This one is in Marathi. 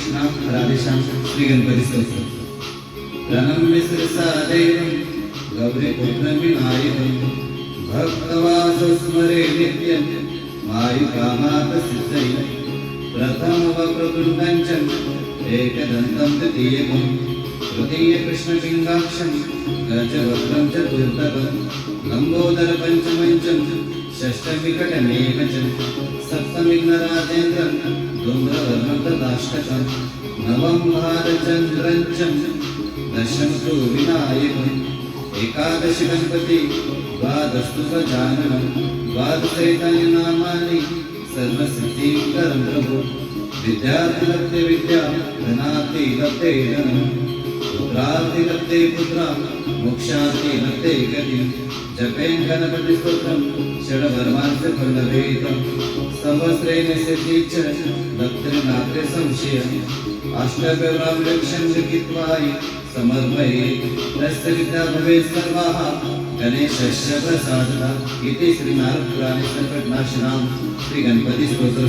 कृष्णां राधेश्याम श्री गणपती स्तोत्र। प्रणम्य शिरसा देवं गौरीपुत्रं विनायकं भक्तवासस्मरे नित्यं मायुकामार्थसिद्धये प्रथमवक्रतुण्डं च एकदन्तं द्वितीयकं तृतीयकृष्णपिङ्गाक्षं गजवक्त्रं चतुर्थकं लम्बोदरपञ्चमं च षष्ठविकटमेव च सप्तमिघ्नराजेन्द्रं धूम्रवर्णं तदाष्टकं नवं भारचन्द्रं च दशम तु विनायकम् एकादश गणपति द्वादशतु गजाननं द्वादशैतानि नामानि सर्वसिद्धिकरं प्रभु विद्यार्थि लब्धे विद्या धनार्थी लब्धे धनं पुत्रार्थी लब्धे पुत्रां मोक्षार्थी लब्धे गतिं जपेन गणपति स्तोत्रं षड्वर्मांस फलभेदं सहस्रेण सिद्धिश्च दत्तनात्रे संशयम् अष्टगौरां लक्ष्यं लिखित्वाय समर्पये तस्य विद्या भवेत् सर्वाः गणेशस्य प्रसादतः इति श्रीनारदपुराणे संकटनाशनां श्री गणपति स्तोत्र